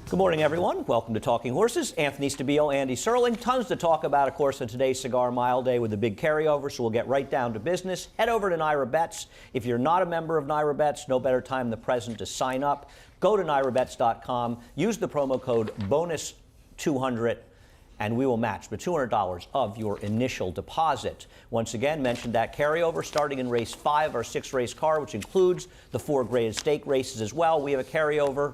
Good morning, everyone. Welcome to Talking Horses. Anthony Stabile, Andy Serling. Tons to talk about, of course, on today's Cigar Mile Day with the big carryover, so we'll get right down to business. Head over to Naira Bets. If you're not a member of Naira Bets, no better time than the present to sign up. Go to nairabets.com, use the promo code BONUS200, and we will match the $200 of your initial deposit. Once again, mentioned that carryover starting in race 5, our 6-race card, which includes the 4 graded stake races as well. We have a carryover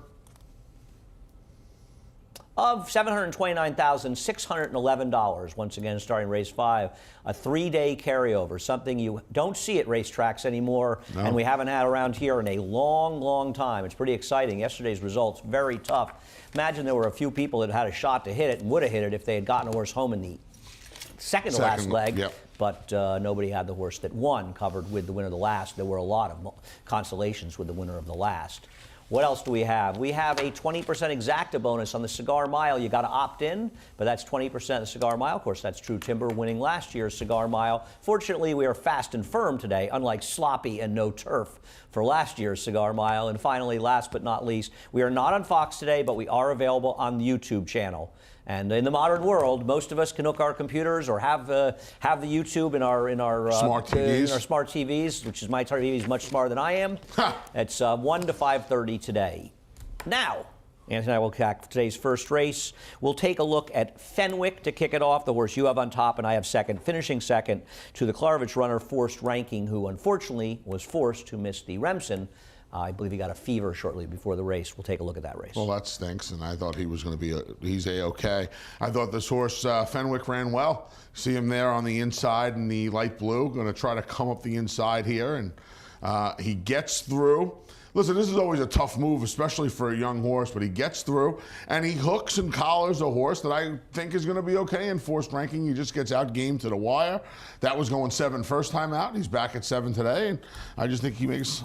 of $729,611, once again, starting race 5. A 3-day carryover, something you don't see at racetracks anymore, and we haven't had around here in a long, long time. It's pretty exciting. Yesterday's results, very tough. Imagine there were a few people that had a shot to hit it and would have hit it if they had gotten a horse home in the second to last leg. Yep. But nobody had the horse that won covered with the winner of the last. There were a lot of constellations with the winner of the last. What else do we have? We have a 20% exacta bonus on the Cigar Mile. You got to opt in, but that's 20% of the Cigar Mile. Of course, that's True Timber winning last year's Cigar Mile. Fortunately, we are fast and firm today, unlike sloppy and no turf for last year's Cigar Mile. And finally, last but not least, we are not on Fox today, but we are available on the YouTube channel. And in the modern world, most of us can hook our computers or have the YouTube in our smart TVs, which is my TV is much smarter than I am. It's 1 to 5:30 today. Now, Anthony and I will kick today's first race. We'll take a look at Fenwick to kick it off. The horse you have on top and I have second, finishing second to the Klarovich runner, Forced Ranking, who unfortunately was forced to miss the Remsen. I believe he got a fever shortly before the race. We'll take a look at that race. Well, that stinks, and I thought he was going to be, he's A-OK. I thought this horse, Fenwick, ran well. See him there on the inside in the light blue, going to try to come up the inside here, and he gets through. Listen, this is always a tough move, especially for a young horse, but he gets through, and he hooks and collars a horse that I think is going to be okay in Forced Ranking. He just gets out-gamed to the wire. That was going 7 first time out. He's back at 7 today, and I just think he makes...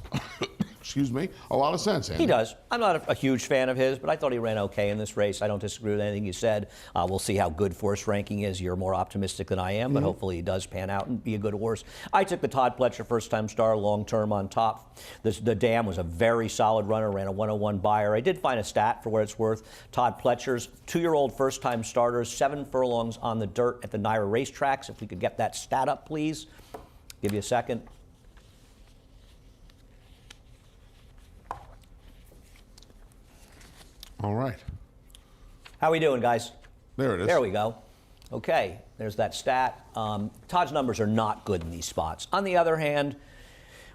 excuse me, a lot of sense, Andy. He does. I'm not a huge fan of his, but I thought he ran okay in this race. I don't disagree with anything you said. We'll see how good Forced Ranking is. You're more optimistic than I am, but hopefully he does pan out and be a good horse. I took the Todd Pletcher first-time star, long-term on top. The Dam was a very solid runner, ran a 101 buyer. I did find a stat for what it's worth. Todd Pletcher's 2-year-old first-time starters, 7 furlongs on the dirt at the Naira racetracks. If we could get that stat up, please. Give you a second. All right. How we doing, guys? There it is. There we go. Okay, there's that stat. Todd's numbers are not good in these spots. On the other hand,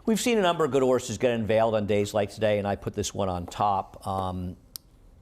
we've seen a number of good horses get unveiled on days like today, and I put this one on top. I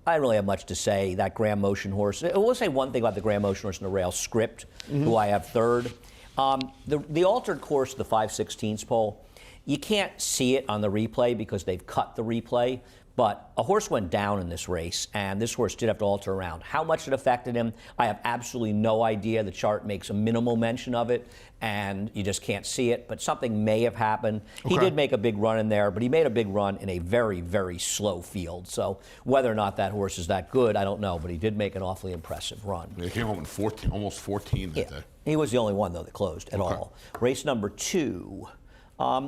don't really have much to say. That Graham Motion horse. I will say one thing about the Graham Motion horse in the rail, Script, who I have third. The altered course of the 5/16 pole, you can't see it on the replay because they've cut the replay. But a horse went down in this race, and this horse did have to alter around. How much it affected him, I have absolutely no idea. The chart makes a minimal mention of it, and you just can't see it. But something may have happened. Okay. He did make a big run in there, but he made a big run in a very, very slow field. So whether or not that horse is that good, I don't know. But he did make an awfully impressive run. He came home in 14, almost 14 that day. He was the only one, though, that closed at all. Race number 2.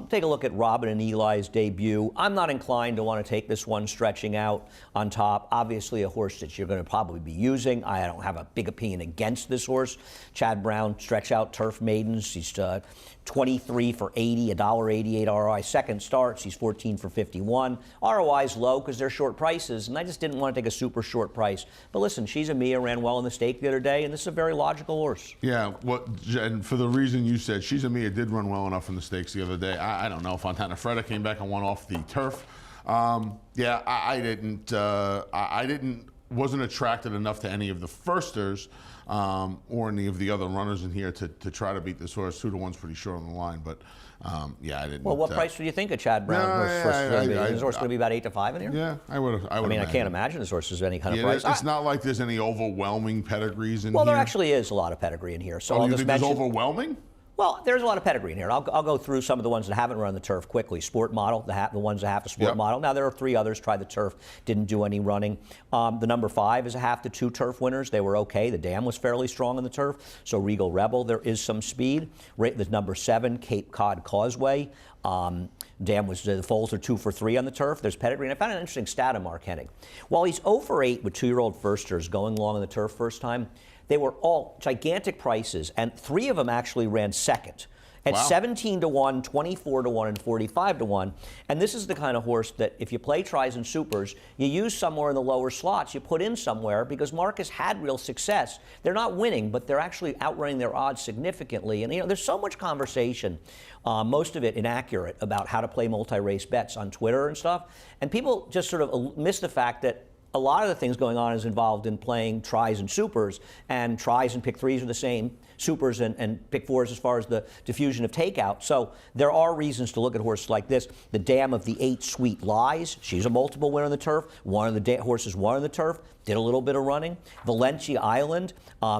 Take a look at Robin and Eli's debut. I'm not inclined to want to take this one stretching out on top. Obviously a horse that you're going to probably be using. I don't have a big opinion against this horse. Chad Brown, stretch out turf maidens. He's 23 for 80, $1.88 ROI. Second starts, he's 14 for 51. ROI is low because they're short prices, and I just didn't want to take a super short price. But listen, She's a Mia ran well in the stake the other day, and this is a very logical horse. Yeah, and for the reason you said, She's a Mia did run well enough in the stakes the other day. I don't know. Fontana Freda came back and won off the turf. Yeah, I wasn't attracted enough to any of the firsters or any of the other runners in here to try to beat this horse. 2-to-1's pretty short on the line, but yeah, I didn't. Well, what price do you think a Chad Brown horse? Is this horse going to be about 8 to 5 in here? Yeah, I would. I mean, I can't imagine this horse is any kind of price. It's not like there's any overwhelming pedigrees in here. Well, there actually is a lot of pedigree in here. So I'll you just think mention. There's overwhelming? Well, there's a lot of pedigree in here. I'll go through some of the ones that haven't run the turf quickly. Sport Model, the ones that have the Sport Model. Now, there are 3 others tried the turf, didn't do any running. The number 5 is a half to 2 turf winners. They were okay. The Dam was fairly strong in the turf. So Regal Rebel, there is some speed. The number 7, Cape Cod Causeway. Dam was the foals are 2 for 3 on the turf. There's pedigree, and I found an interesting stat on Mark Hennig. While he's over 8 with 2-year-old firsters going long on the turf first time, they were all gigantic prices, and 3 of them actually ran second. At 17 to 1, 24 to 1, and 45 to 1. And this is the kind of horse that if you play tries and supers, you use somewhere in the lower slots, you put in somewhere, because Marcus had real success. They're not winning, but they're actually outrunning their odds significantly. And there's so much conversation, most of it inaccurate, about how to play multi-race bets on Twitter and stuff. And people just sort of miss the fact that a lot of the things going on is involved in playing tries and supers, and tries and pick 3s are the same, supers and pick 4s as far as the diffusion of takeout. So there are reasons to look at horses like this. The Dam of the 8 Sweet Lies, she's a multiple winner on the turf. One of the horses won on the turf, did a little bit of running. Valencia Island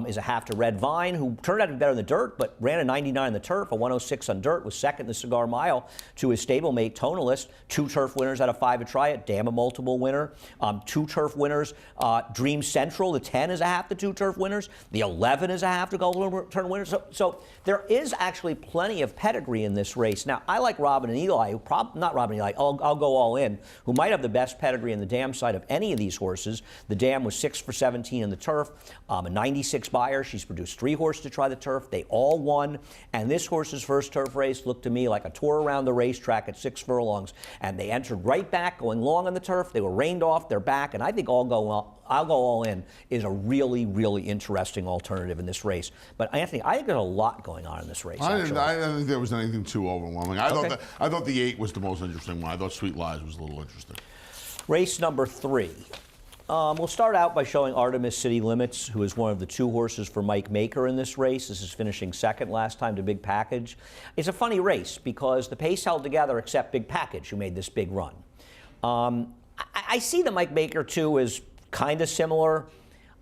is a half to Red Vine, who turned out to be better in the dirt, but ran a 99 on the turf, a 106 on dirt, was second in the Cigar Mile to his stablemate Tonalist. 2 turf winners out of 5 to try it. Dam a multiple winner. 2 turf winners. Dream Central, the 10 is a half to 2 turf winners. The 11 is a half to Golden Turn winners. So there is actually plenty of pedigree in this race. Now, I like Robin and Eli, who not Robin and Eli, I'll go all in, who might have the best pedigree in the Dam side of any of these horses. The Dam was 6 for 17 in the turf, a 96 buyer. She's produced 3 horses to try the turf. They all won. And this horse's first turf race looked to me like a tour around the racetrack at 6 furlongs. And they entered right back, going long on the turf. They were reined off. They're back. And I think I'll go all in is a really, really interesting alternative in this race. But Anthony, I think there's a lot going on in this race. I didn't think there was anything too overwhelming. I thought the 8 was the most interesting one. I thought Sweet Lies was a little interesting. Race number 3. We'll start out by showing Artemis City Limits, who is one of the 2 horses for Mike Maker in this race. This is finishing second last time to Big Package. It's a funny race because the pace held together except Big Package, who made this big run. I see the Mike Maker 2 as kind of similar.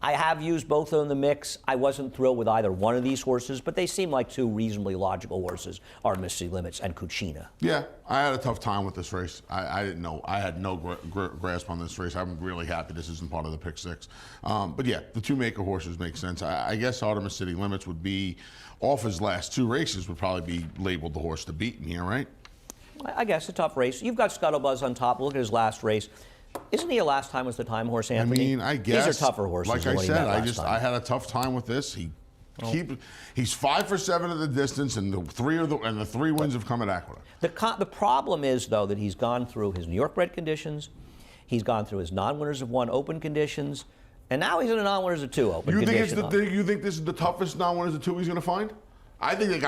I have used both of them in the mix. I wasn't thrilled with either one of these horses, but they seem like 2 reasonably logical horses, Artemis City Limits and Cucina. Yeah, I had a tough time with this race. I didn't know. I had no grasp on this race. I'm really happy this isn't part of the pick 6. But yeah, the 2 Maker horses make sense. I guess Artemis City Limits would be, off his last 2 races, would probably be labeled the horse to beat in here, right? I guess a tough race. You've got Scuttlebuzz on top. Look at his last race. Isn't he a last time was the time horse, Anthony? I mean, I guess. These are tougher horses. Like I said, I had a tough time with this. He's 5 for 7 of the distance, and the 3 wins have come at Aqueduct. The problem is, though, that he's gone through his New York bred conditions, he's gone through his non-winners of 1 open conditions, and now he's in a non-winners of 2 open conditions. You think this is the toughest non-winners of 2 he's going to find? I think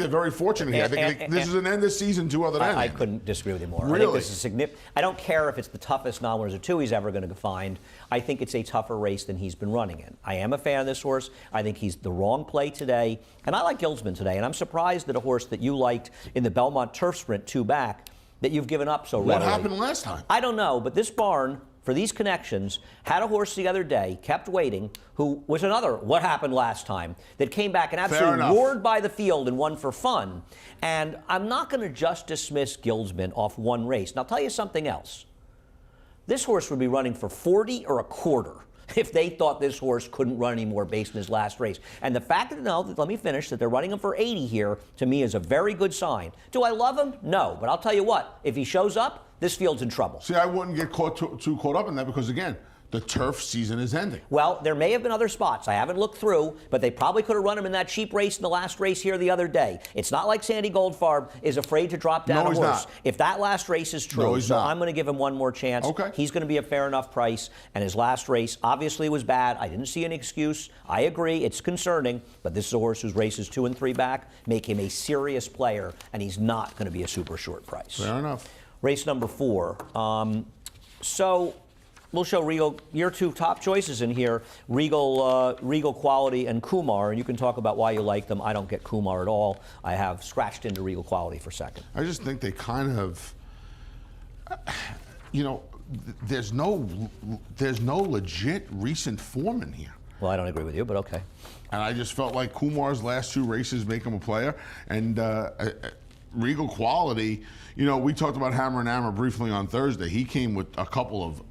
they're very fortunate here. I think this is an end of season 2 other than. I couldn't disagree with you more. Really? I think this is significant. I don't care if it's the toughest non-winners of 2 he's ever going to find. I think it's a tougher race than he's been running in. I am a fan of this horse. I think he's the wrong play today, and I like Gildsman today. And I'm surprised that a horse that you liked in the Belmont Turf Sprint 2 back that you've given up so readily. What happened last time? I don't know, but this barn, for these connections, had a horse the other day, kept waiting, who was another what happened last time, that came back and absolutely roared by the field and won for fun. And I'm not going to just dismiss Gildsman off 1 race. And I'll tell you something else. This horse would be running for 40 or a quarter if they thought this horse couldn't run anymore based on his last race. And the fact that, let me finish, that they're running him for 80 here, to me is a very good sign. Do I love him? No. But I'll tell you what, if he shows up, this field's in trouble. See, I wouldn't get too caught up in that because, again, the turf season is ending. Well, there may have been other spots. I haven't looked through, but they probably could have run him in that cheap race in the last race here the other day. It's not like Sandy Goldfarb is afraid to drop down a horse. Not. If that last race is true, I'm going to give him 1 more chance. Okay. He's going to be a fair enough price, and his last race obviously was bad. I didn't see an excuse. I agree, it's concerning, but this is a horse whose races 2 and 3 back make him a serious player, and he's not going to be a super short price. Fair enough. Race number 4. So we'll show Regal, your 2 top choices in here, Regal Quality and Kumar, and you can talk about why you like them. I don't get Kumar at all. I have scratched into Regal Quality for second. I just think they kind of, there's no legit recent form in here. Well, I don't agree with you, but okay. And I just felt like Kumar's last 2 races make him a player, and Regal Quality, we talked about Hammer and Hammer briefly on Thursday. He came with a couple of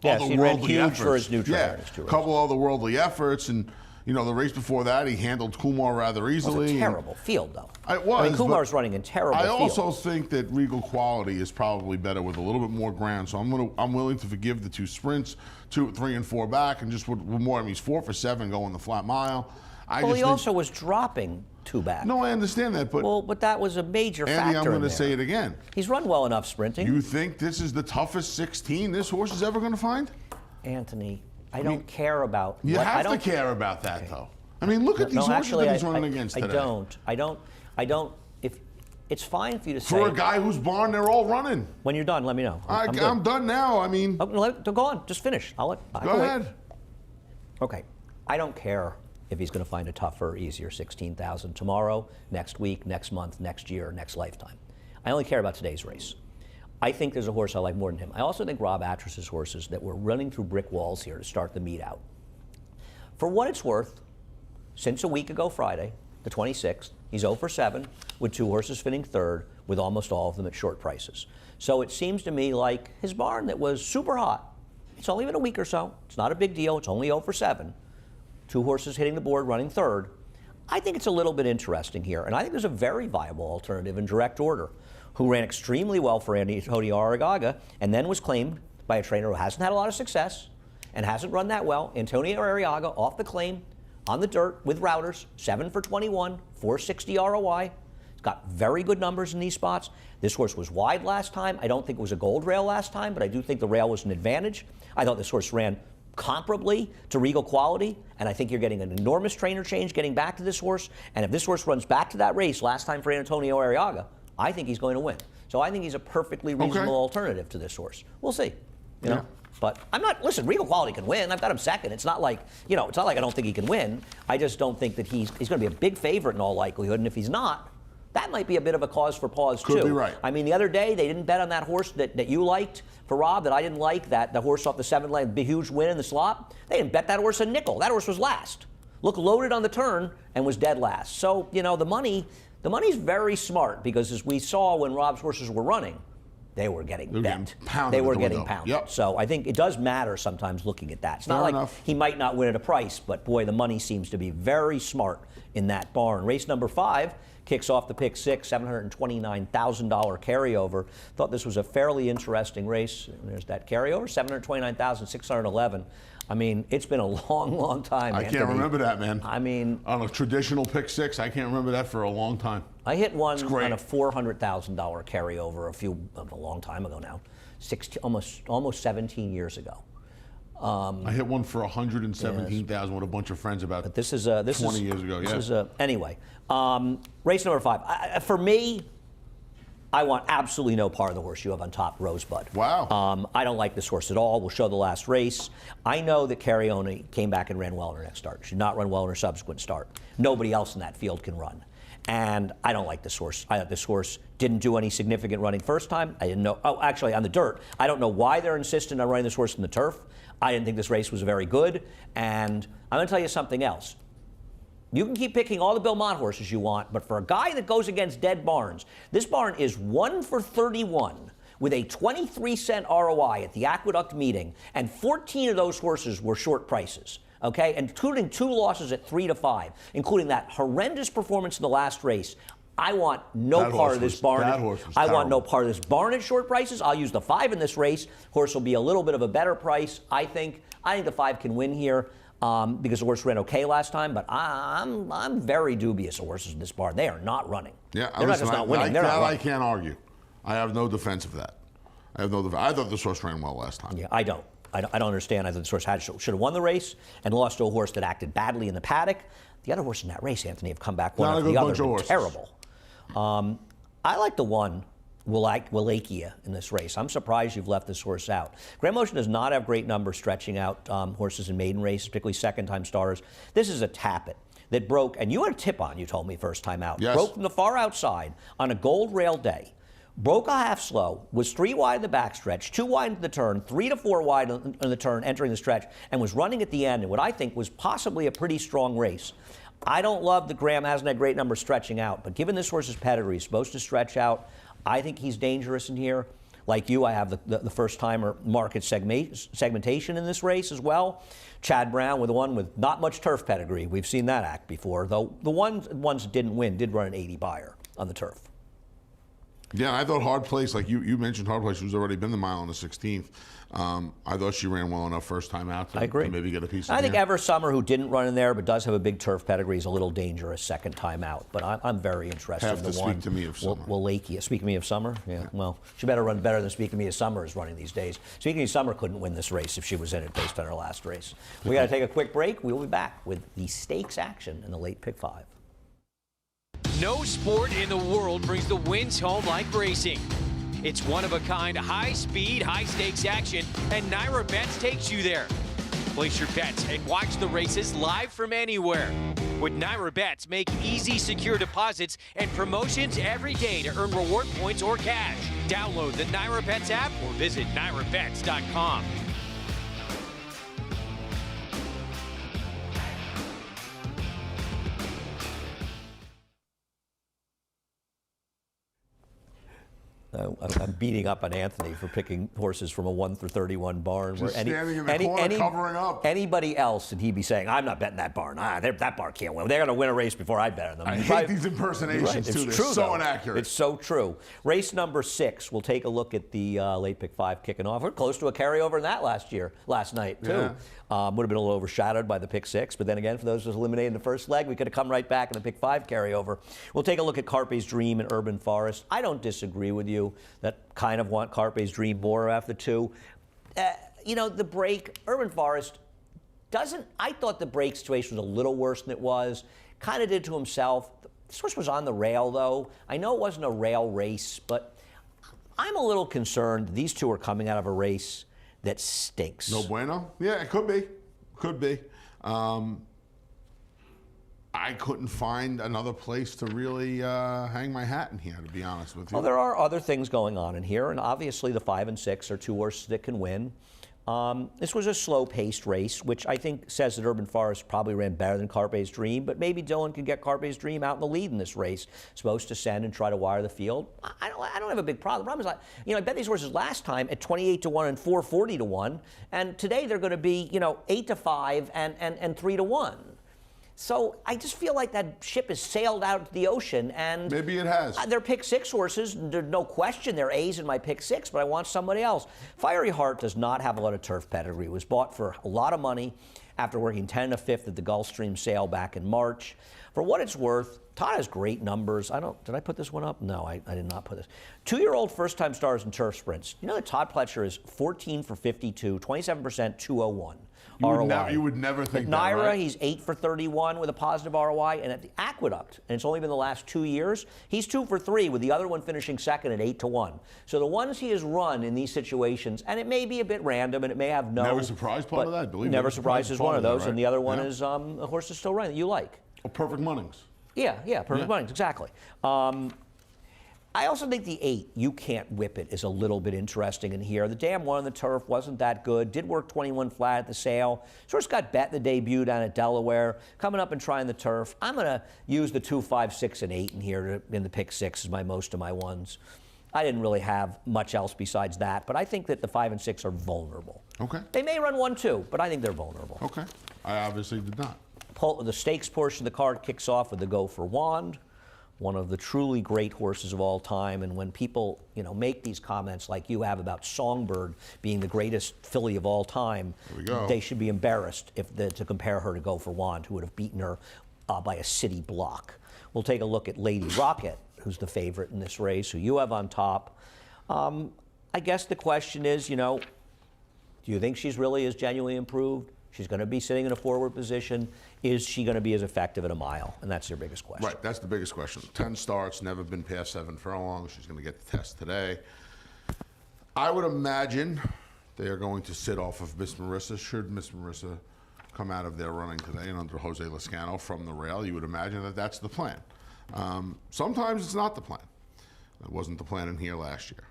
he ran huge efforts. for his new trainer. Yeah, a couple other worldly efforts, and You know, the race before that, he handled Kumar rather easily. It was a terrible field, though. It was. I mean, Kumar's running in terrible field. I also think that Regal Quality is probably better with a little bit more ground. So I'm willing to forgive the 2 sprints, 2, 3, and 4 back, and just with more. I mean, he's 4 for 7 going the flat mile. Well, he also was dropping 2 back. No, I understand that, but that was a major factor. Andy, I'm going to there. say it again. He's run well enough sprinting. You think this is the toughest 16 this horse is ever going to find? Anthony, I don't care about. You have to care about that, though. I mean, look at these horses that he's running against today. I don't. If it's fine for you to say. For a guy whose barn they're all running. When you're done, let me know. I'm done now. I mean. Go on. Just finish. Go ahead. Okay. I don't care if he's going to find a tougher, easier 16,000 tomorrow, next week, next month, next year, next lifetime. I only care about today's race. I think there's a horse I like more than him. I also think Rob Attras's horses that were running through brick walls here to start the meet out. For what it's worth, since a week ago Friday, the 26th, he's 0 for 7 with 2 horses finishing third, with almost all of them at short prices. So it seems to me like his barn that was super hot. It's only been a week or so. It's not a big deal. It's only 0 for 7. 2 horses hitting the board, running third. I think it's a little bit interesting here, and I think there's a very viable alternative in Direct Order, who ran extremely well for Antonio Arriaga, and then was claimed by a trainer who hasn't had a lot of success and hasn't run that well. Antonio Arriaga off the claim, on the dirt with routers, 7 for 21, 460 ROI. He's got very good numbers in these spots. This horse was wide last time. I don't think it was a gold rail last time, but I do think the rail was an advantage. I thought this horse ran comparably to Regal Quality, and I think you're getting an enormous trainer change getting back to this horse. And if this horse runs back to that race last time for Antonio Arriaga, I think he's going to win. So I think he's a perfectly reasonable alternative to this horse. We'll see. You know? But I'm not, listen, Regal Quality can win. I've got him second. It's not like, it's not like I don't think he can win. I just don't think that he's going to be a big favorite in all likelihood. And if he's not, that might be a bit of a cause for pause, too. Could be right. I mean, the other day, they didn't bet on that horse that you liked for Rob, that I didn't like, the horse off the 7th lane, big huge win in the slot. They didn't bet that horse a nickel. That horse was last. Looked loaded on the turn and was dead last. So, the money's very smart, because as we saw when Rob's horses were running, they were getting bent. They were getting pounded. Yep. So I think it does matter sometimes looking at that. It's not like he might not win at a price, but boy, the money seems to be very smart in that barn. Race number 5 kicks off the pick 6, $729,000 carryover. Thought this was a fairly interesting race. There's that carryover, $729,611. I mean, it's been a long, long time. I can't remember that, man. I mean, on a traditional pick 6, I can't remember that for a long time. I hit one on a $400,000 carryover a long time ago now, almost 17 years ago. I hit one for $117,000 with a bunch of friends about 20 years ago. Anyway, race number 5. For me, I want absolutely no part of the horse you have on top, Rosebud. Wow. I don't like this horse at all. We'll show the last race. I know that Carione came back and ran well in her next start. She did not run well in her subsequent start. Nobody else in that field can run. And I don't like this horse. I thought this horse didn't do any significant running first time. I didn't know. Oh, actually, on the dirt. I don't know why they're insistent on running this horse in the turf. I didn't think this race was very good. And I'm going to tell you something else. You can keep picking all the Bill Mott horses you want, but for a guy that goes against dead barns, this barn is 1 for 31 with a 23-cent ROI at the Aqueduct meeting, and 14 of those horses were short prices. Okay, including 2 losses at 3 to 5, including that horrendous performance in the last race. I want no part of this barn. I want no part of this barn at short prices. I'll use the 5 in this race. Horse will be a little bit of a better price, I think. I think the 5 can win here because the horse ran okay last time, but I'm very dubious of horses in this barn. They are not running. Yeah, they're not just not winning. They're not running. I can't argue. I have no defense of that. I thought this horse ran well last time. Yeah, I don't. I don't understand. I thought this horse should have won the race and lost to a horse that acted badly in the paddock. The other horse in that race, Anthony, have come back one after the other. Terrible. I like the one, Wallachia, in this race. I'm surprised you've left this horse out. Grand Motion does not have great numbers stretching out horses in maiden races, particularly second-time starters. This is a Tappet that broke, and you had a tip on, you told me first time out. Yes. Broke from the far outside on a gold rail day. Broke a half slow, was 3 wide in the backstretch, 2 wide into the turn, 3 to 4 wide in the turn entering the stretch, and was running at the end in what I think was possibly a pretty strong race. I don't love that Graham hasn't had great numbers stretching out, but given this horse's pedigree, he's supposed to stretch out. I think he's dangerous in here. Like you, I have the first-timer market segmentation in this race as well. Chad Brown with one with not much turf pedigree. We've seen that act before, though the ones that didn't win did run an 80 buyer on the turf. Yeah, I thought Hard Place, like you mentioned Hard Place, who's already been the mile on the 16th. I thought she ran well enough first time out to maybe get a piece of I think Ever Summer, who didn't run in there but does have a big turf pedigree, is a little dangerous second time out. But I'm very interested in the one. Speak to me of Summer. Wallachia. Speak to me of Summer? Yeah. Well, she better run better than Speak to me of Summer is running these days. Speaking of Summer couldn't win this race if she was in it based on her last race. We got to take a quick break. We'll be back with the stakes action in the late pick 5. No sport in the world brings the wins home like racing. It's one-of-a-kind, high-speed, high-stakes action, and Naira Bets takes you there. Place your bets and watch the races live from anywhere. With Naira Bets, make easy, secure deposits and promotions every day to earn reward points or cash. Download the Naira Bets app or visit nairabets.com. I'm beating up on Anthony for picking horses from a 1 through 31 barn. Just standing in the corner covering up. Anybody else, and he'd be saying, I'm not betting that barn. That barn can't win. They're going to win a race before I bet on them. I hate these impersonations, too. They're so inaccurate. It's so true. Race number 6, we'll take a look at the late pick 5 kicking off. We're close to a carryover in that last night, too. Yeah. Would have been a little overshadowed by the pick 6, but then again, for those who was eliminated in the first leg, we could have come right back in the pick 5 carryover. We'll take a look at Carpe's Dream and Urban Forest. I don't disagree with you that kind of want Carpe's Dream more after 2. The break, Urban Forest doesn't. I thought the break situation was a little worse than it was. Kind of did to himself. This horse was on the rail, though. I know it wasn't a rail race, but I'm a little concerned these two are coming out of a race that stinks. No bueno? Yeah, it could be. Could be. I couldn't find another place to really hang my hat in here, to be honest with you. Well, there are other things going on in here, and obviously the 5 and 6 are two horses that can win. This was a slow-paced race, which I think says that Urban Forest probably ran better than Carpe's Dream, but maybe Dylan could get Carpe's Dream out in the lead in this race. Supposed to send and try to wire the field. I don't have a big problem. The problem is, I bet these horses last time at 28-1 and 440-1, and today they're going to be, 8-5 and 3-1. So I just feel like that ship has sailed out to the ocean, and maybe it has. They're pick 6 horses. There's no question they're A's in my pick 6, but I want somebody else. Fiery Heart does not have a lot of turf pedigree. It was bought for a lot of money after working 10 1/5 at the Gulfstream sale back in March. For what it's worth, Todd has great numbers. Did I put this one up? No, I did not put this. 2-year-old first-time stars in turf sprints. You know that Todd Pletcher is 14 for 52, 27%, 201. You would never think that, Naira, right? he's 8 for 31 with a positive ROI, and at the Aqueduct, and it's only been the last 2 years, he's 2 for 3 with the other one finishing second at 8-1. So the ones he has run in these situations, and it may be a bit random, and it may have no. Never Surprise part of that, I believe. Never Surprise is one of those, right? and the other one is a horse that's still running that you like. Oh, Perfect Munnings. Yeah, Perfect Munnings, exactly. I also think the 8, You Can't Whip It, is a little bit interesting in here. The Dam 1 on the turf wasn't that good. Did work 21 flat at the sale. Sort of got bet in the debut down at Delaware. Coming up and trying the turf. I'm going to use the 2, 5, 6, and 8 in here in the pick 6 as most of my ones. I didn't really have much else besides that, but I think that the 5 and 6 are vulnerable. Okay. They may run 1, 2, but I think they're vulnerable. Okay. I obviously did not. The stakes portion of the card kicks off with the Go for Wand, one of the truly great horses of all time. And when people, make these comments like you have about Songbird being the greatest filly of all time, they should be embarrassed to compare her to Go for Wand, who would have beaten her by a city block. We'll take a look at Lady Rocket, who's the favorite in this race, who you have on top. I guess the question is, do you think she's really as genuinely improved? She's going to be sitting in a forward position. Is she going to be as effective at a mile? And that's your biggest question. Right, that's the biggest question. 10 starts, never been past 7 furlongs. She's going to get the test today. I would imagine they are going to sit off of Miss Marissa. Should Miss Marissa come out of their running today and under Jose Lezcano from the rail, you would imagine that that's the plan. Sometimes it's not the plan. It wasn't the plan in here last year.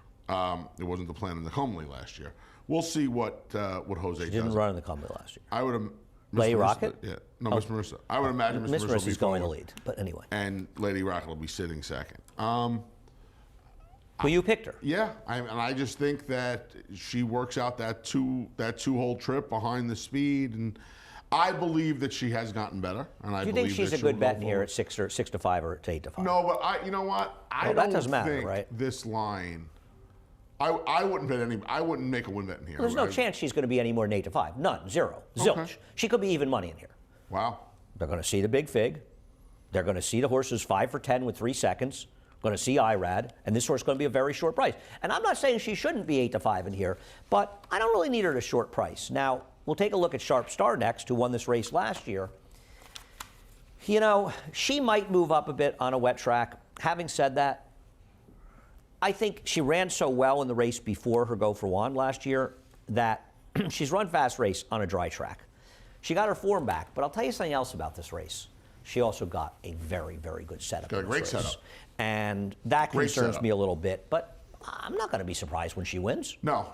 It wasn't the plan in the Comely last year. We'll see what Jose does. She didn't run in the Comely last year. I would. Lady Rocket? Yeah. No, Miss Marissa. I would imagine Miss Marissa will be going to lead, but anyway. And Lady Rocket will be sitting second. Well, you picked her. Yeah, and I just think that she works out that two-hole trip behind the speed, and I believe that she has gotten better. And I Do you think believe she's that a she'll good go bet in here forward. at 6-5 or 8-5? No, but you know what? I that don't doesn't matter, think right? this line. I wouldn't bet any. I wouldn't make a win bet in here. Well, there's no chance she's going to be any more than 8-5. None. Zero. Zilch. Okay. She could be even money in here. Wow. They're going to see the big fig. They're going to see the horses 5 for 10 with 3 seconds. Going to see IRAD, and this horse is going to be a very short price. And I'm not saying she shouldn't be 8-5 in here, but I don't really need her at a short price. Now, we'll take a look at Sharp Star next, who won this race last year. You know, she might move up a bit on a wet track. Having said that, I think she ran so well in the race before her go for one last year that she's run fast race on a dry track. She got her form back, but I'll tell you something else about this race. She also got a very, very good setup. Got a great setup. And that Great concerns setup. me a little bit, but I'm not going to be surprised when she wins. No,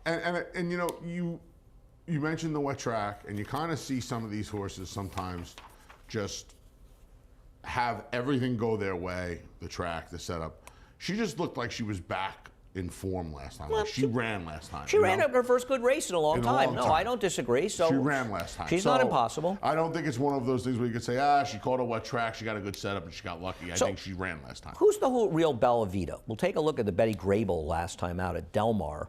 and you know, you mentioned the wet track, and you kind of see some of these horses sometimes just have everything go their way, the track, the setup. She just looked like she was back in form last time. Well, Like she ran last time. She ran her first good race in a long time. No, I don't disagree. So she ran last time. She's not impossible. I don't think it's one of those things where you could say, she caught a wet track, she got a good setup, and she got lucky. I think she ran last time. Who's the real Bella Vita? We'll take a look at the Betty Grable last time out at Del Mar.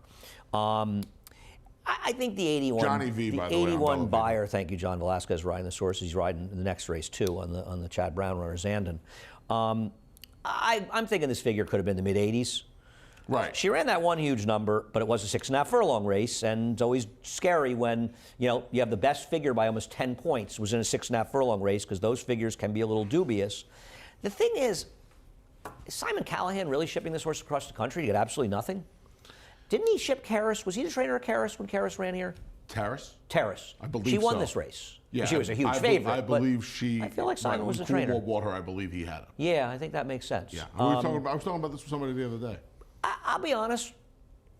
I think the 81. Johnny V, by the way, on 81 Bella buyer. Thank you, John Velasquez, riding this horse. He's riding in the next race too on the Chad Brown runner Zandon. I'm thinking this figure could have been the mid 80s. Right. She ran that one huge number, but it was a 6.5 furlong race, and it's always scary when you have the best figure by almost 10 points was in a 6.5 furlong race because those figures can be a little dubious. The thing is Simon Callahan really shipping this horse across the country to get absolutely nothing? Didn't he ship Karras? Was he the trainer of Karras when Karras ran here? Terrace? Terrace. I believe she won so. this race. Yeah, she was a huge favorite. I believe she. I feel like Simon was the Cool trainer. World Water, I believe he had him. Yeah, I think that makes sense. Yeah. I was talking about this with somebody the other day. I'll be honest.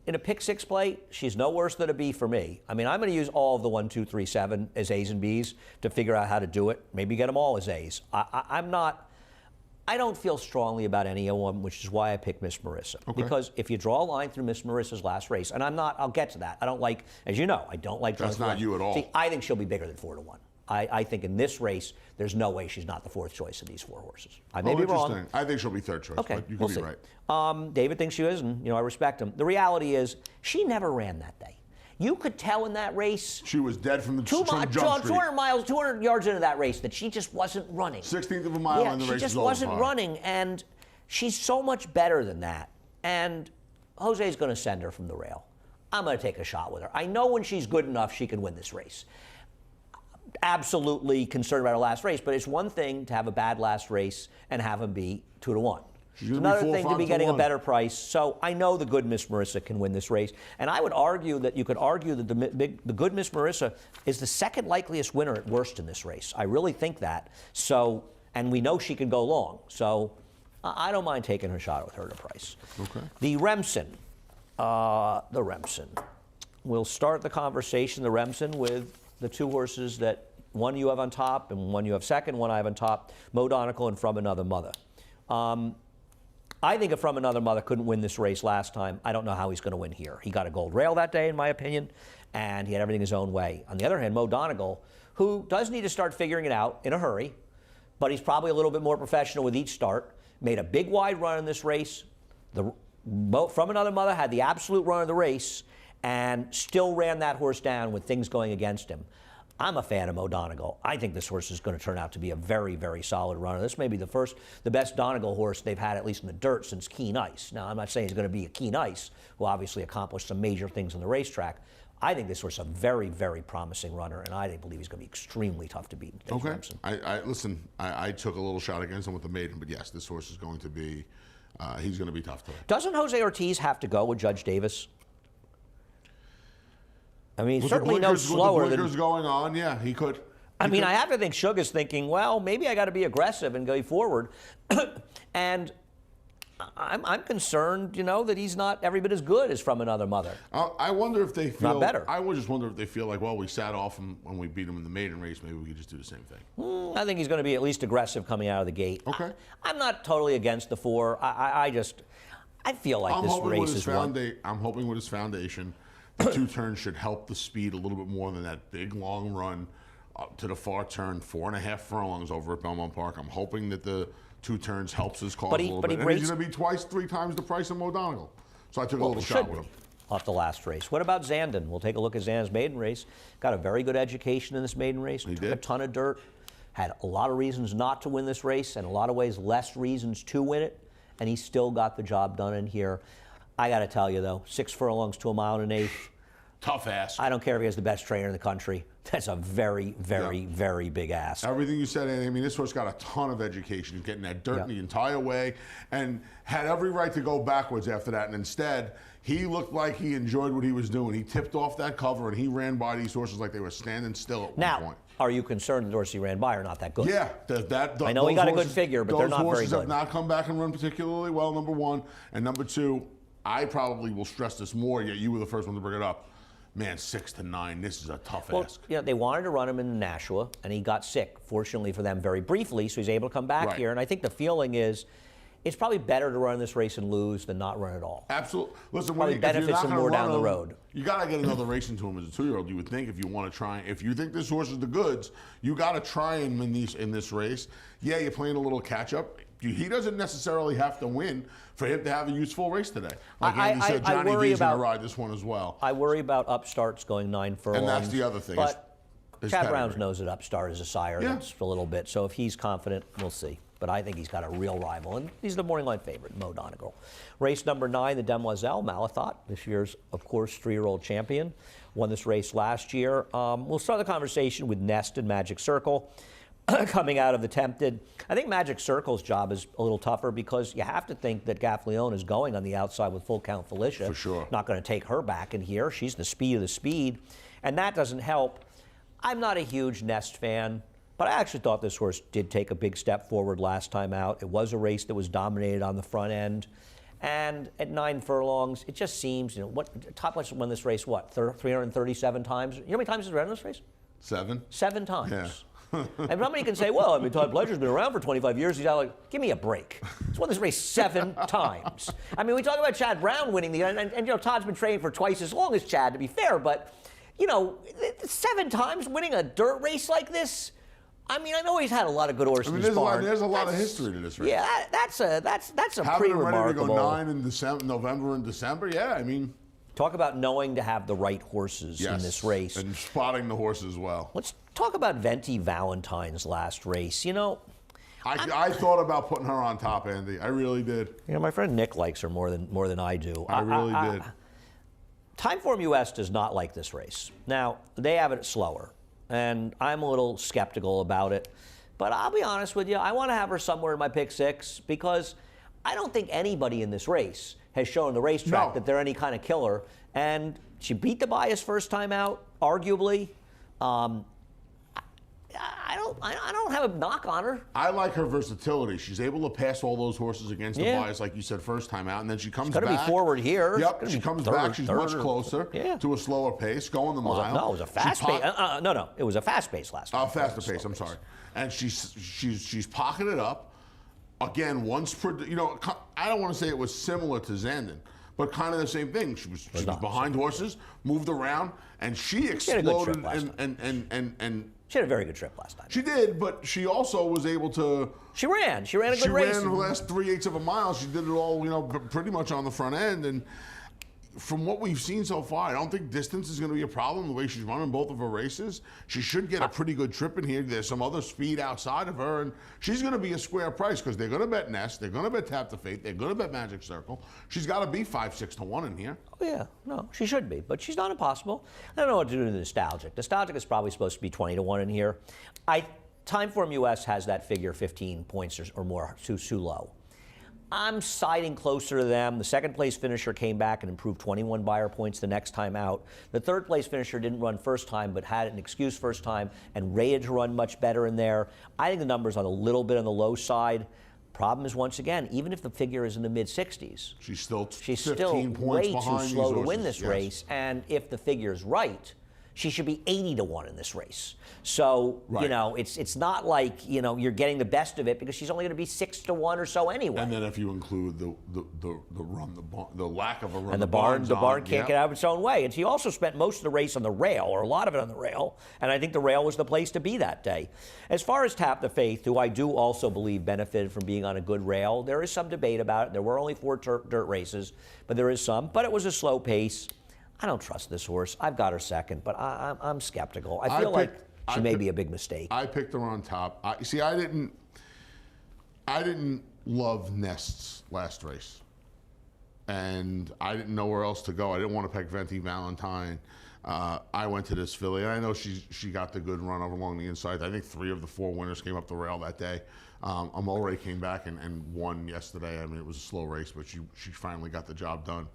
In a pick 6 play, she's no worse than a B for me. I mean, I'm going to use all of the 1, 2, 3, 7 as A's and B's to figure out how to do it. Maybe get them all as A's. I don't feel strongly about any of them, which is why I picked Miss Marissa. Okay. Because if you draw a line through Miss Marissa's last race, and I'll get to that. I don't like, as you know, I don't like. That's not you at all. See, I think she'll be bigger than 4-1. I think in this race, there's no way she's not the 4th choice of these 4 horses. I may be wrong. I think she'll be 3rd choice. Okay, but you we'll could see. be right. David thinks she is, and I respect him. The reality is, she never ran that day. You could tell in that race. She was dead from the jump street. 200 miles, 200 yards into that race, that she just wasn't running. 16th of a mile in the race. She just wasn't running, and she's so much better than that. And Jose's going to send her from the rail. I'm going to take a shot with her. I know when she's good enough, she can win this race. Absolutely concerned about her last race, but it's one thing to have a bad last race and have him be 2-1. It's another thing to be getting a better price. So I know the good Miss Marissa can win this race, and I would argue that the good Miss Marissa is the 2nd likeliest winner at worst in this race. I really think that. So, and we know she can go long. So I don't mind taking her shot with her at a price. Okay. The Remsen. We'll start the conversation, the Remsen, with the 2 horses that one you have on top and one you have second, one I have on top, Mo Donegal and From Another Mother. I think if From Another Mother couldn't win this race last time, I don't know how he's going to win here. He got a gold rail that day, in my opinion, and he had everything his own way. On the other hand, Mo Donegal, who does need to start figuring it out in a hurry, but he's probably a little bit more professional with each start, made a big wide run in this race. From Another Mother had the absolute run of the race and still ran that horse down with things going against him. I'm a fan of Mo Donegal. I think this horse is going to turn out to be a very, very solid runner. This may be the best Donegal horse they've had, at least in the dirt, since Keen Ice. Now, I'm not saying he's going to be a Keen Ice, who obviously accomplished some major things on the racetrack. I think this horse is a very, very promising runner, and I believe he's going to be extremely tough to beat. Okay. Listen, I took a little shot against him with the maiden, but yes, this horse is going to be, he's going to be tough today. Doesn't Jose Ortiz have to go with Judge Davis? I mean, certainly no slower than... With the blinkers going on, yeah, he could. I mean, I have to think Sugar's thinking, well, maybe I got to be aggressive and go forward. And I'm concerned, that he's not every bit as good as From Another Mother. I wonder if they feel... Not better. I would just wonder if they feel like, well, we sat off him when we beat him in the maiden race. Maybe we could just do the same thing. I think he's going to be at least aggressive coming out of the gate. Okay. I'm not totally against the 4. I feel like this race is one. I'm hoping with his foundation, the 2 turns should help the speed a little bit more than that big long run up to the far turn, 4.5 furlongs over at Belmont Park. I'm hoping that the 2 turns helps his cause a little bit. And he's going to be 3 times the price of Mo Donegal. So I took a little shot with him. Off the last race. What about Zandon? We'll take a look at Zandon's maiden race. Got a very good education in this maiden race. Took a ton of dirt. Had a lot of reasons not to win this race, and a lot of ways less reasons to win it. And he still got the job done in here. I got to tell you, though, 6 furlongs to a mile and an eighth. Tough ask. I don't care if he has the best trainer in the country. That's a very, very, very big ask. Everything you said, Andy, I mean, this horse got a ton of education. He's getting that dirt the entire way and had every right to go backwards after that. And instead, he looked like he enjoyed what he was doing. He tipped off that cover and he ran by these horses like they were standing still at one point. Are you concerned the horses he ran by are not that good? Yeah. I know he got a good figure, but they're not very good. Those horses have not come back and run particularly well, number one. And number two, I probably will stress this more, yet you were the first one to bring it up. Man, 6 to 9, this is a tough ask. You know, they wanted to run him in Nashua, and he got sick, fortunately for them, very briefly, so he's able to come back here. And I think the feeling is it's probably better to run this race and lose than not run at all. Absolutely. Listen, probably benefits him more down the road. You got to get another race into him as a 2-year-old. You would think if you want to try, if you think this horse is the goods, you got to try him in this race. Yeah, you're playing a little catch up. He doesn't necessarily have to win for him to have a useful race today. Like Andy said, Johnny V's going to ride this one as well. I worry about upstarts going 9 furlongs. And that's the other thing. But Chad Brown's knows that upstart is a sire. That's a little bit. So if he's confident, we'll see. But I think he's got a real rival. And he's the morning line favorite, Mo Donegal. Race number 9, the Demoiselle Malathot, this year's, of course, 3-year-old champion. Won this race last year. We'll start the conversation with Nest and Magic Circle. Coming out of the Tempted. I think Magic Circle's job is a little tougher because you have to think that Gaffleone is going on the outside with Full Count Felicia. For sure. Not going to take her back in here. She's the speed of the speed. And that doesn't help. I'm not a huge Nest fan, but I actually thought this horse did take a big step forward last time out. It was a race that was dominated on the front end. And at 9 furlongs, it just seems, you know, what Top Watch won this race, what, 337 times? You know how many times he's run this race? 7. 7 times. Yeah. And somebody can say, well, I mean, Todd Pledger's been around for 25 years. He's out like, give me a break. He's won this race 7 times. I mean, we talk about Chad Brown winning the, and you know, Todd's been training for twice as long as Chad, to be fair, but, you know, 7 times winning a dirt race like this, I mean, I know he's had a lot of good horses. I mean, there's a lot of history to this race. Yeah, that's a pretty remarkable. Having ready to go 9 in December, November and December, yeah, I mean. Talk about knowing to have the right horses in this race. And spotting the horses well. Let's talk about Venti Valentine's last race. You know, I thought about putting her on top, Andy. I really did. You know, my friend Nick likes her more than I do. I really did. Timeform US does not like this race. Now, they have it slower, and I'm a little skeptical about it. But I'll be honest with you, I want to have her somewhere in my pick 6 because I don't think anybody in this race has shown the racetrack that they're any kind of killer. And she beat the bias first time out, arguably. I don't have a knock on her. I like her versatility. She's able to pass all those horses against the bias, like you said, first time out, and then she comes back. She's going to be forward here. Yep, she comes back. She's much closer to a slower pace, going the mile. No, it was a fast pace. No, it was a fast pace last time. Oh, faster pace. I'm sorry. And she's pocketed up. Again, you know, I don't want to say it was similar to Zandon, but kind of the same thing. She was behind horses, moved around, and she exploded. And she had a very good trip last time. She did, but she also was able to. She ran a good race. She ran the last 3/8 of a mile. She did it all, you know, pretty much on the front end. And from what we've seen so far, I don't think distance is going to be a problem the way she's running both of her races. She should get a pretty good trip in here. There's some other speed outside of her, and she's going to be a square price because they're going to bet Nest, they're going to bet Tap the Fate, they're going to bet Magic Circle. She's got to be 5-6 to 1 in here. Oh, yeah. No, she should be, but she's not impossible. I don't know what to do to the Nostalgic. Nostalgic is probably supposed to be 20 to 1 in here. Timeform US has that figure 15 points or more too low. I'm siding closer to them. The second place finisher came back and improved 21 buyer points the next time out. The third place finisher didn't run first time, but had an excuse first time and rated to run much better in there. I think the number's on a little bit on the low side. Problem is, once again, even if the figure is in the mid-60s, she's still 15 points way too slow to win this race. And if the figure is right, she should be 80 to 1 in this race. So, you know, it's not like, you know, you're getting the best of it because she's only going to be 6 to 1 or so anyway. And then if you include the run, the lack of a run, and the barn can't get out of its own way. And she also spent most of the race on the rail, or a lot of it on the rail, and I think the rail was the place to be that day. As far as Tap the Faith, who I do also believe benefited from being on a good rail, there is some debate about it. There were only 4 dirt races, but there is some. But it was a slow pace. I don't trust this horse. I've got her second, but I'm skeptical. I feel like she may be a big mistake. I picked her on top. I didn't love Nest's last race, and I didn't know where else to go. I didn't want to pick Venti Valentine. I went to this filly. I know she got the good run over along the inside. I think 3 of the 4 winners came up the rail that day. Amore came back and won yesterday. I mean, it was a slow race, but she finally got the job done.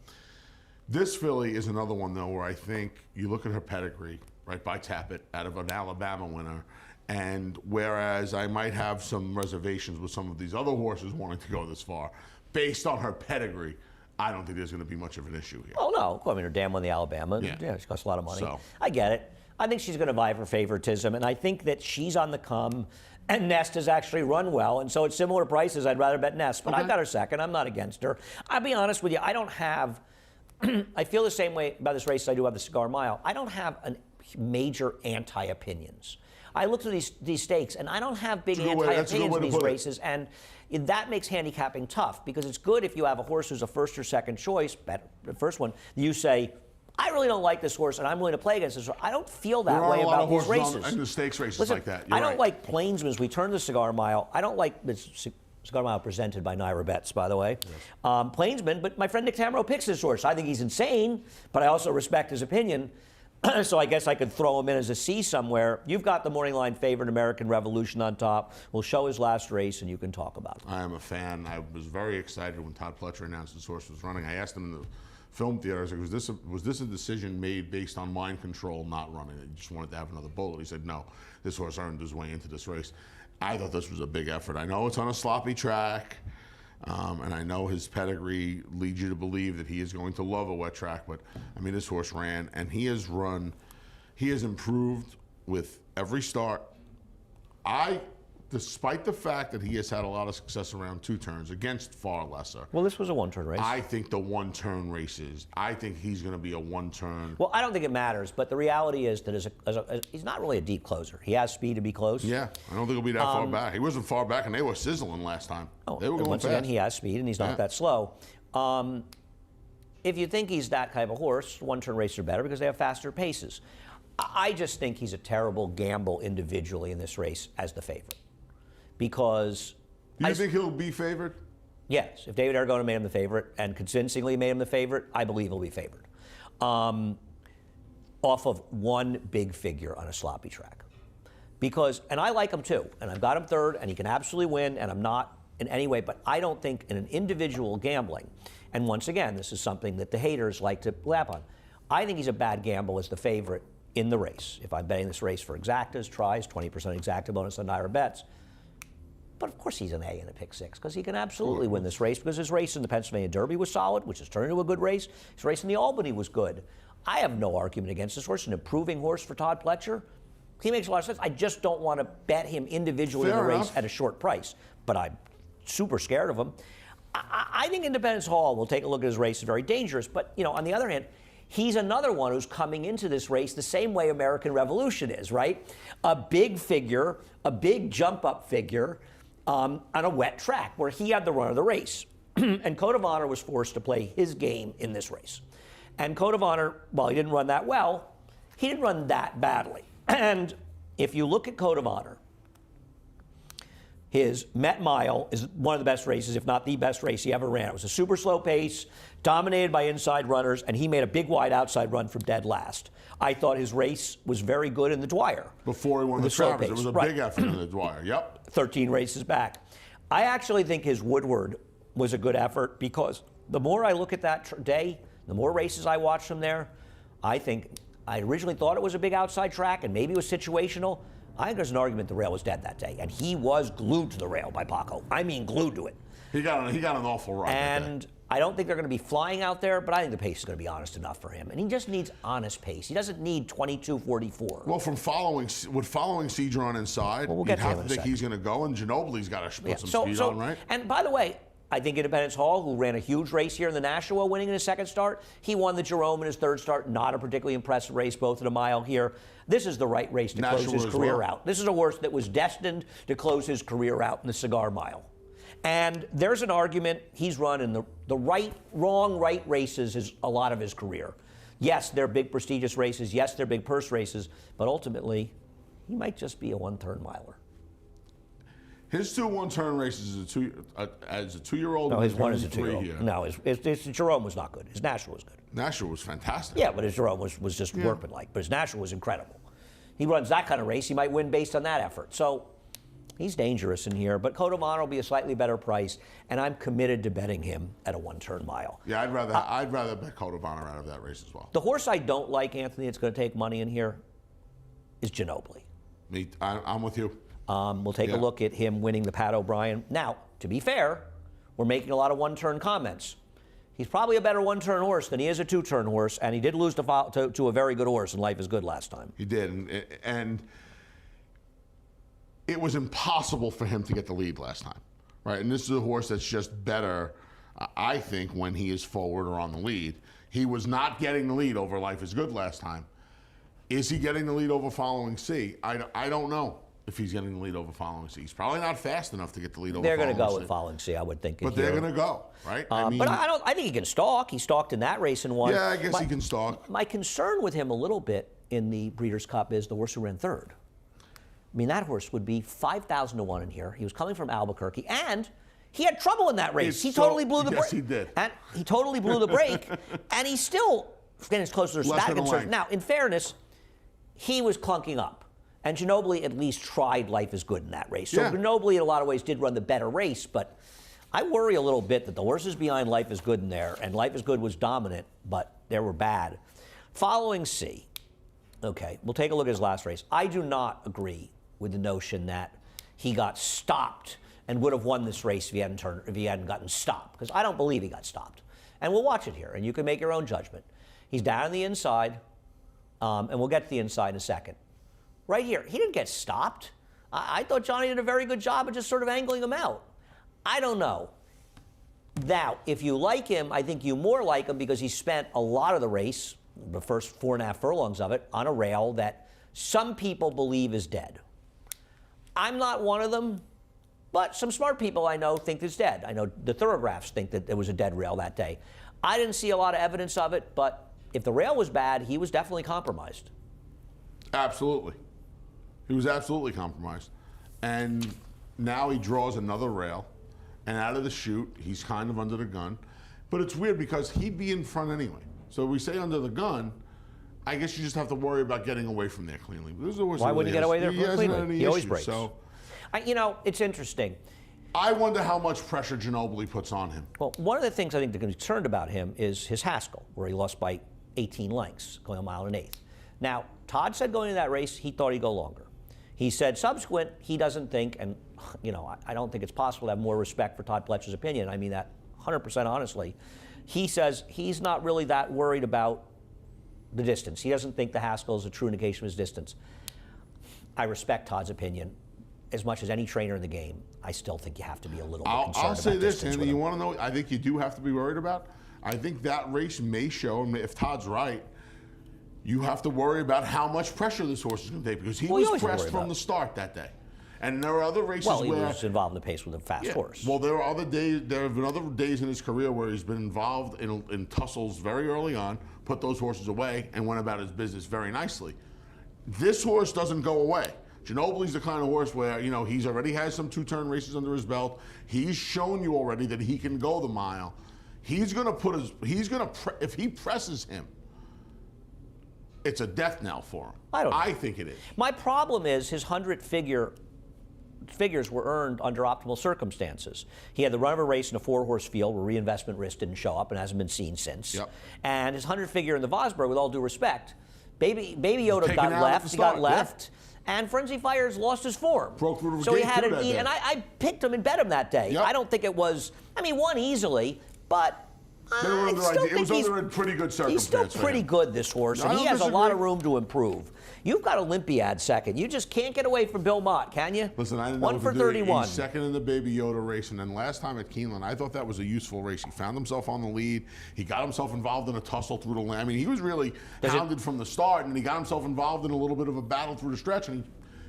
This filly is another one, though, where I think you look at her pedigree, right, by Tappet, out of an Alabama winner, and whereas I might have some reservations with some of these other horses wanting to go this far, based on her pedigree, I don't think there's going to be much of an issue here. Oh, no. I mean, her dam won the Alabama. Yeah, she costs a lot of money. So. I get it. I think she's going to vie for favoritism, and I think that she's on the come, and Nest has actually run well, and so at similar prices, I'd rather bet Nest. But I've got her second. I'm not against her. I'll be honest with you. I don't have... I feel the same way about this race as I do about the Cigar Mile. I don't have major anti-opinions. I looked at these stakes, and I don't have big anti-opinions in these races, and that makes handicapping tough, because it's good if you have a horse who's a first or second choice, the first one, you say, I really don't like this horse, and I'm willing to play against this horse. I don't feel that way about these races. And the stakes races. Listen, like that. I don't like plainsmen. We turn to the Cigar Mile. I don't like this. Cigar Mile presented by Naira Betts, by the way. Yes. Plainsman, but my friend Nick Tamaro picks this horse. I think he's insane, but I also respect his opinion. So I guess I could throw him in as a C somewhere. You've got the morning line favorite, American Revolution, on top. We'll show his last race, and you can talk about it. I am a fan. I was very excited when Todd Pletcher announced this horse was running. I asked him in the film theater, I said, was this a decision made based on mind control, not running? He just wanted to have another bullet. He said, no, this horse earned his way into this race. I thought this was a big effort. I know it's on a sloppy track, and I know his pedigree leads you to believe that he is going to love a wet track, but, I mean, this horse ran, and he has improved with every start. Despite the fact that he has had a lot of success around 2 turns against far lesser. Well, this was a 1-turn race. I think the 1-turn races, I think he's going to be a 1-turn. Well, I don't think it matters, but the reality is that he's not really a deep closer. He has speed to be close. Yeah, I don't think he'll be that far back. He wasn't far back, and they were sizzling last time. Oh, they were going once fast. Again, he has speed, and he's not that slow. If you think he's that type of horse, 1-turn races are better because they have faster paces. I just think he's a terrible gamble individually in this race as the favorite. Because you think he'll be favored? Yes. If David Aragona made him the favorite and convincingly made him the favorite, I believe he'll be favored. Off of one big figure on a sloppy track. And I like him too, and I've got him third, and he can absolutely win, and I'm not in any way, but I don't think in an individual gambling, and once again, this is something that the haters like to lap on, I think he's a bad gamble as the favorite in the race. If I'm betting this race for exactas, tries, 20% exacta bonus on Naira Betts. But of course he's an A in a pick 6 because he can absolutely win this race because his race in the Pennsylvania Derby was solid, which has turned into a good race. His race in the Albany was good. I have no argument against this horse, an improving horse for Todd Pletcher. He makes a lot of sense. I just don't want to bet him individually in the race at a short price, but I'm super scared of him. I think Independence Hall, we'll take a look at his race, is very dangerous, but on the other hand, he's another one who's coming into this race the same way American Revolution is, right? A big figure, a big jump-up figure, on a wet track where he had the run of the race. And Code of Honor was forced to play his game in this race. And Code of Honor, while he didn't run that well, he didn't run that badly. And if you look at Code of Honor, his Met Mile is one of the best races, if not the best race he ever ran. It was a super slow pace, dominated by inside runners, and he made a big wide outside run from dead last. I thought his race was very good in the Dwyer. Before he won the Travers, it was a big effort in the Dwyer, yep. 13 races back. I actually think his Woodward was a good effort because the more I look at that day, the more races I watch from there, I originally thought it was a big outside track and maybe it was situational. I think there's an argument the rail was dead that day, and he was glued to the rail by Paco. I mean, glued to it. He got an awful run. And I don't think they're going to be flying out there, but I think the pace is going to be honest enough for him. And he just needs honest pace. He doesn't need 22.44. Well, following Cedron on inside, we'll get you'd have to think he's going to go, and Ginobili's got to put some speed on, right? And by the way, I think Independence Hall, who ran a huge race here in the Nashua, winning in his second start, he won the Jerome in his third start. Not a particularly impressive race, both at a mile here. This is the right race to close his career out. This is a horse that was destined to close his career out in the Cigar Mile. And there's an argument he's run in the wrong races is a lot of his career. Yes, they're big prestigious races. Yes, they're big purse races. But ultimately, he might just be a one-turn miler. His 2 one-turn races as a 2-year-old. No, his one is a 2-year-old. No, his Jerome was not good. His Nashua was good. Nashua was fantastic. Yeah, but his Jerome was just workmanlike. But his Nashua was incredible. He runs that kind of race. He might win based on that effort. So he's dangerous in here. But Code of Honor will be a slightly better price, and I'm committed to betting him at a one-turn mile. Yeah, I'd rather bet Code of Honor out of that race as well. The horse I don't like, Anthony, that's going to take money in here is Ginobili. I'm with you. We'll take a look at him winning the Pat O'Brien. Now, to be fair, we're making a lot of one-turn comments. He's probably a better one-turn horse than he is a two-turn horse, and he did lose to a very good horse in Life is Good last time. He did, and it was impossible for him to get the lead last time, right? And this is a horse that's just better, I think, when he is forward or on the lead. He was not getting the lead over Life is Good last time. Is he getting the lead over Following C? I don't know if he's getting the lead over Following C. He's probably not fast enough to get the lead over Following C. They're going to go with Following C, I would think. But they're going to go, right? But I think he can stalk. He stalked in that race and won. Yeah, I guess he can stalk. My concern with him a little bit in the Breeders' Cup is the horse who ran third. I mean, that horse would be 5,000 to 1 in here. He was coming from Albuquerque, and he had trouble in that race. He totally blew the brake. Yes, he did. And he totally blew the brake, and he's still getting as close to the stat concern. Now, in fairness, he was clunking up. And Ginobili at least tried Life is Good in that race. So Ginobili, in a lot of ways, did run the better race, but I worry a little bit that the horses behind Life is Good in there, and Life is Good was dominant, but they were bad. Following C, okay, we'll take a look at his last race. I do not agree with the notion that he got stopped and would have won this race if he hadn't gotten stopped, because I don't believe he got stopped. And we'll watch it here, and you can make your own judgment. He's down on the inside, and we'll get to the inside in a second. Right here, he didn't get stopped. I thought Johnny did a very good job of just sort of angling him out. I don't know. Now, if you like him, I think you more like him because he spent a lot of the race, the first 4.5 furlongs of it, on a rail that some people believe is dead. I'm not one of them, but some smart people I know think it's dead. I know the thoroughgraphs think that there was a dead rail that day. I didn't see a lot of evidence of it, but if the rail was bad, he was definitely compromised. Absolutely. He was absolutely compromised. And now he draws another rail, and out of the chute, he's kind of under the gun. But it's weird because he'd be in front anyway. So we say under the gun, I guess you just have to worry about getting away from there cleanly. Why wouldn't he get away there cleanly? He always breaks. So, you know, it's interesting. I wonder how much pressure Ginobili puts on him. Well, one of the things I think they're concerned about him is his Haskell, where he lost by 18 lengths, going a mile and an eighth. Now, Todd said going into that race, he thought he'd go longer. He said subsequent, he doesn't think, and you know, I don't think it's possible to have more respect for Todd Pletcher's opinion. I mean that 100% honestly. He says he's not really that worried about the distance. He doesn't think the Haskell is a true indication of his distance. I respect Todd's opinion as much as any trainer in the game. I still think you have to be a little bit concerned about distance. I'll say this, Andy, you want to know, I think you do have to be worried about. I think that race may show, if Todd's right, you have to worry about how much pressure this horse is going to take because he was pressed from the start that day. And there are other races where... Well, he was involved in the pace with a fast horse. Well, there have been other days in his career where he's been involved in tussles very early on, put those horses away, and went about his business very nicely. This horse doesn't go away. Ginobili's the kind of horse where, you know, he's already had some two-turn races under his belt. He's shown you already that he can go the mile. He's going to if he presses him, it's a death knell for him. I think it is. My problem is his 100 figures were earned under optimal circumstances. He had the run of a race in a 4-horse field where reinvestment risk didn't show up and hasn't been seen since. Yep. And his 100 figure in the Vosburg, with all due respect, Baby Yoda got left. He got left. Yeah. And Frenzy Fires lost his form. Broke through the so he had an and I picked him and bet him that day. Yep. I don't think it was, I mean, won easily, but It was under a pretty good circumstance. He's still pretty good, this horse, and he has a lot of room to improve. You've got Olympiad second. You just can't get away from Bill Mott, can you? Listen, I didn't know 1 for 31. He's second in the Baby Yoda race, and then last time at Keeneland, I thought that was a useful race. He found himself on the lead. He got himself involved in a tussle through the lane. I mean, he was really hounded from the start, and he got himself involved in a little bit of a battle through the stretch, and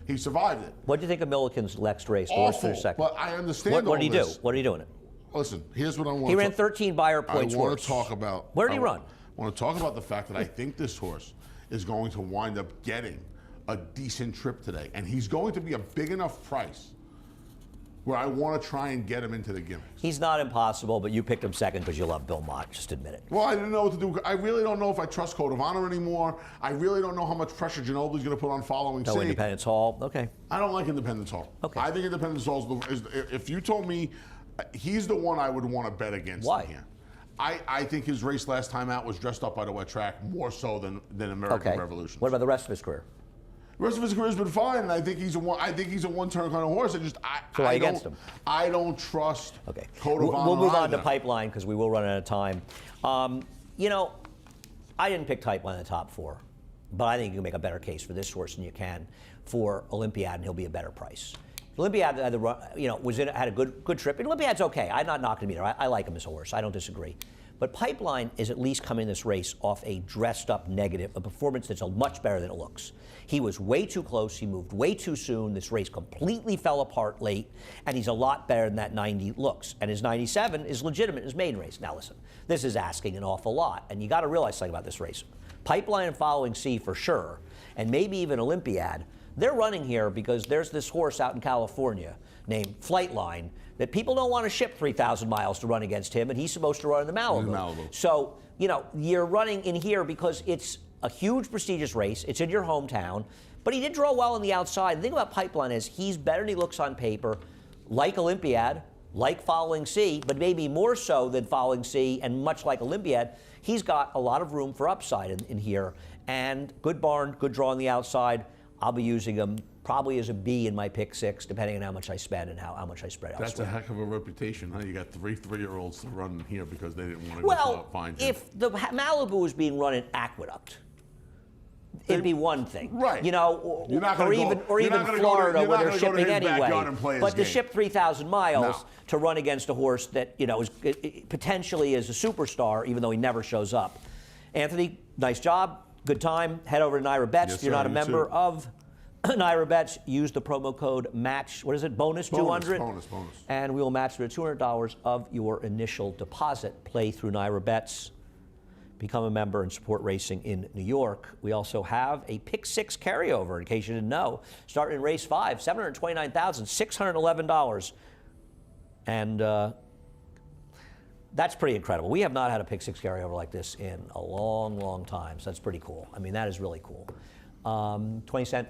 he survived it. What do you think of Milliken's next race? Awful, second? but I understand What did he do? What did he do in it? Listen, here's what I want. He ran 13 Beyer points. I want to talk about. Where did he run? I want to talk about the fact that I think this horse is going to wind up getting a decent trip today, and he's going to be a big enough price where I want to try and get him into the gimmicks. He's not impossible, but you picked him second because you love Bill Mott. Just admit it. Well, I didn't know what to do. I really don't know if I trust Code of Honor anymore. I really don't know how much pressure Ginobili's going to put on Following No, C. Independence Hall. Okay. I don't like Independence Hall. Okay. I think Independence Hall is if you told me he's the one I would want to bet against. Why? In here. I think his race last time out was dressed up by the wet track more so than American Revolution. What about the rest of his career? The rest of his career's been fine, and I think he's a one-turn kind of horse. So why against him? I don't trust. Okay. Code of Honor. We'll move on either. to Pipeline because we will run out of time. You know, I didn't pick Pipeline in the top 4, but I think you can make a better case for this horse than you can for Olympiad, and he'll be a better price. Olympiad, had a good trip. And Olympiad's okay. I'm not knocking him either. I like him as a horse. I don't disagree. But Pipeline is at least coming this race off a dressed-up negative, a performance that's much better than it looks. He was way too close. He moved way too soon. This race completely fell apart late, and he's a lot better than that 90 looks. And his 97 is legitimate in his maiden race. Now, listen, this is asking an awful lot, and you got to realize something about this race. Pipeline and Following C for sure, and maybe even Olympiad, they're running here because there's this horse out in California named Flightline that people don't want to ship 3,000 miles to run against him, and he's supposed to run in the Malibu. So, you're running in here because it's a huge, prestigious race. It's in your hometown. But he did draw well on the outside. The thing about Pipeline is he's better than he looks on paper, like Olympiad, like Following C, but maybe more so than Following C, and much like Olympiad, he's got a lot of room for upside in here. And good barn, good draw on the outside. I'll be using him probably as a B in my pick 6, depending on how much I spend and how much I spread elsewhere. That's a heck of a reputation, huh? You got 3-year-olds to run here because they didn't want to go find him. If the Malibu was being run in Aqueduct, it'd be one thing. Right. Or even Florida where they're shipping anyway. But to ship 3,000 miles to run against a horse that, is potentially is a superstar, even though he never shows up. Anthony, nice job. Good time. Head over to Naira Bets. If you're not a member of Naira Bets, use the promo code MATCH. What is it? Bonus 200. Bonus. And we will match to $200 of your initial deposit. Play through Naira Bets. Become a member and support racing in New York. We also have a pick 6 carryover, in case you didn't know. Starting in race 5, $729,611. And that's pretty incredible. We have not had a pick 6 carryover like this in a long, long time. So that's pretty cool. I mean, that is really cool. 20%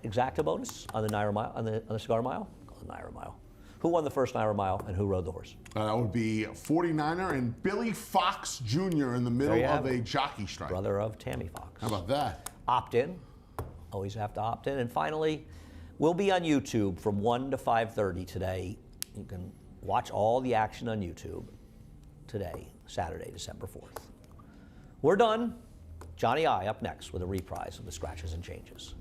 exacta bonus on the Naira Mile, on the Cigar Mile. The Naira Mile. Who won the first Naira Mile and who rode the horse? That would be 49er and Billy Fox Jr. in the middle of a jockey strike. Brother of Tammy Fox. How about that? Opt in. Always have to opt in. And finally, we'll be on YouTube from 1 to 5:30 today. You can watch all the action on YouTube today, Saturday, December 4th. We're done. Johnny I up next with a reprise of the Scratches and Changes.